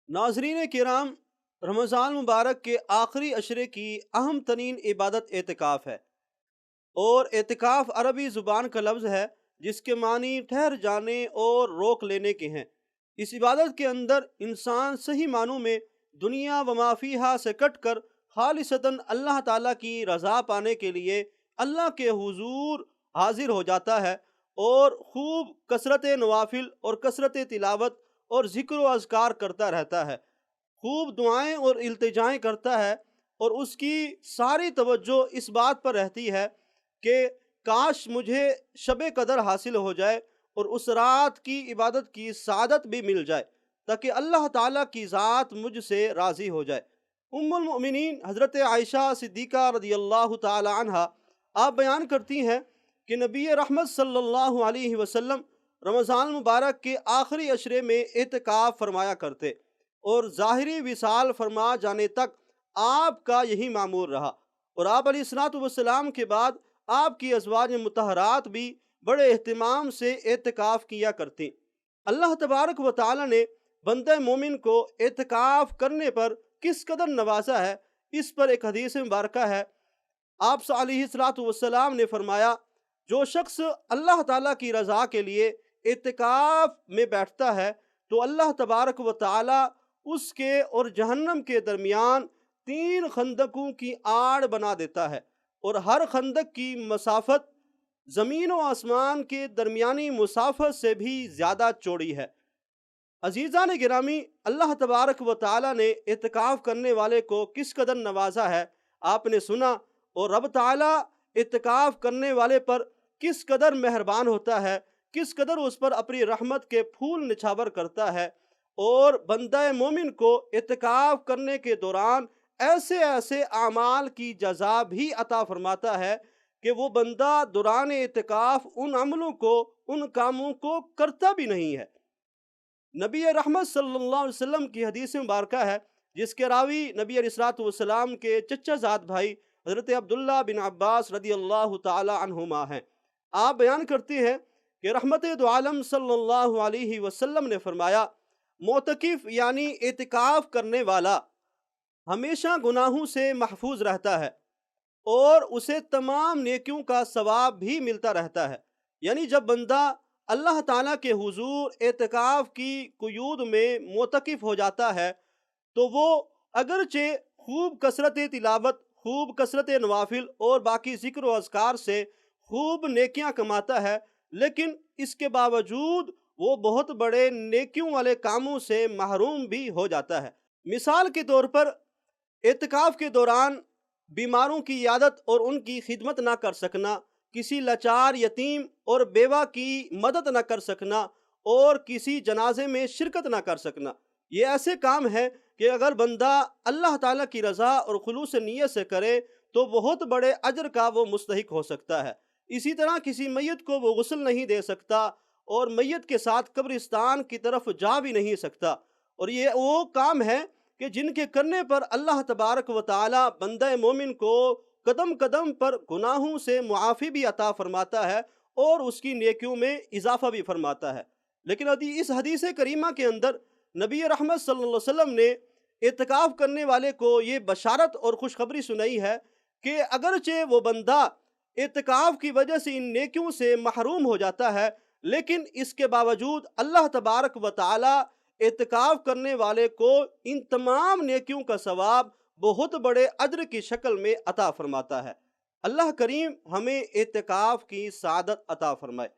ناظرین کرام، رمضان مبارک کے آخری عشرے کی اہم ترین عبادت اعتکاف ہے، اور اعتکاف عربی زبان کا لفظ ہے جس کے معنی ٹھہر جانے اور روک لینے کے ہیں۔ اس عبادت کے اندر انسان صحیح معنوں میں دنیا و ما فیہا سے کٹ کر خالصتاً اللہ تعالیٰ کی رضا پانے کے لیے اللہ کے حضور حاضر ہو جاتا ہے، اور خوب کثرت نوافل اور کثرت تلاوت اور ذکر و اذکار کرتا رہتا ہے، خوب دعائیں اور التجائیں کرتا ہے، اور اس کی ساری توجہ اس بات پر رہتی ہے کہ کاش مجھے شب قدر حاصل ہو جائے اور اس رات کی عبادت کی سعادت بھی مل جائے، تاکہ اللہ تعالیٰ کی ذات مجھ سے راضی ہو جائے۔ ام المؤمنین حضرت عائشہ صدیقہ رضی اللہ تعالی عنہا آپ بیان کرتی ہیں کہ نبی رحمت صلی اللہ علیہ وسلم رمضان مبارک کے آخری عشرے میں اعتکاف فرمایا کرتے، اور ظاہری وصال فرما جانے تک آپ کا یہی معمول رہا، اور آپ علیہ الصلوۃ والسلام کے بعد آپ کی ازواج مطہرات بھی بڑے اہتمام سے اعتکاف کیا کرتی۔ اللہ تبارک و تعالی نے بندہ مومن کو اعتکاف کرنے پر کس قدر نوازا ہے، اس پر ایک حدیث مبارکہ ہے۔ آپ صلی علیہ الصلوۃ والسلام نے فرمایا، جو شخص اللہ تعالیٰ کی رضا کے لیے اعتکاف میں بیٹھتا ہے تو اللہ تبارک و تعالیٰ اس کے اور جہنم کے درمیان 3 خندقوں کی آڑ بنا دیتا ہے، اور ہر خندق کی مسافت زمین و آسمان کے درمیانی مسافت سے بھی زیادہ چوڑی ہے۔ عزیزان گرامی، اللہ تبارک و تعالیٰ نے اعتکاف کرنے والے کو کس قدر نوازا ہے آپ نے سنا، اور رب تعالیٰ اعتکاف کرنے والے پر کس قدر مہربان ہوتا ہے، کس قدر اس پر اپنی رحمت کے پھول نچھاور کرتا ہے، اور بندہ مومن کو اعتکاف کرنے کے دوران ایسے ایسے اعمال کی جزا بھی عطا فرماتا ہے کہ وہ بندہ دوران اعتکاف ان عملوں کو، ان کاموں کو کرتا بھی نہیں ہے۔ نبی رحمت صلی اللہ علیہ وسلم کی حدیث مبارکہ ہے جس کے راوی نبی علیہ الصلوۃ والسلام کے چچا زاد بھائی حضرت عبداللہ بن عباس رضی اللہ تعالی عنہما ہیں۔ آپ بیان کرتے ہیں کہ رحمت دو عالم صلی اللہ علیہ وسلم نے فرمایا، معتکف یعنی اعتکاف کرنے والا ہمیشہ گناہوں سے محفوظ رہتا ہے، اور اسے تمام نیکیوں کا ثواب بھی ملتا رہتا ہے۔ یعنی جب بندہ اللہ تعالیٰ کے حضور اعتکاف کی قیود میں معتکف ہو جاتا ہے تو وہ اگرچہ خوب کثرت تلاوت، خوب کثرت نوافل اور باقی ذکر و اذکار سے خوب نیکیاں کماتا ہے، لیکن اس کے باوجود وہ بہت بڑے نیکیوں والے کاموں سے محروم بھی ہو جاتا ہے۔ مثال کے طور پر اعتکاف کے دوران بیماروں کی عیادت اور ان کی خدمت نہ کر سکنا، کسی لاچار یتیم اور بیوہ کی مدد نہ کر سکنا، اور کسی جنازے میں شرکت نہ کر سکنا، یہ ایسے کام ہیں کہ اگر بندہ اللہ تعالیٰ کی رضا اور خلوص نیت سے کرے تو بہت بڑے اجر کا وہ مستحق ہو سکتا ہے۔ اسی طرح کسی میت کو وہ غسل نہیں دے سکتا، اور میت کے ساتھ قبرستان کی طرف جا بھی نہیں سکتا، اور یہ وہ کام ہے کہ جن کے کرنے پر اللہ تبارک و تعالی بندہ مومن کو قدم قدم پر گناہوں سے معافی بھی عطا فرماتا ہے اور اس کی نیکیوں میں اضافہ بھی فرماتا ہے۔ لیکن اس حدیث کریمہ کے اندر نبی رحمت صلی اللہ علیہ وسلم نے اعتکاف کرنے والے کو یہ بشارت اور خوشخبری سنائی ہے کہ اگرچہ وہ بندہ اعتکاف کی وجہ سے ان نیکیوں سے محروم ہو جاتا ہے، لیکن اس کے باوجود اللہ تبارک و تعالی اعتکاف کرنے والے کو ان تمام نیکیوں کا ثواب بہت بڑے اجر کی شکل میں عطا فرماتا ہے۔ اللہ کریم ہمیں اعتکاف کی سعادت عطا فرمائے۔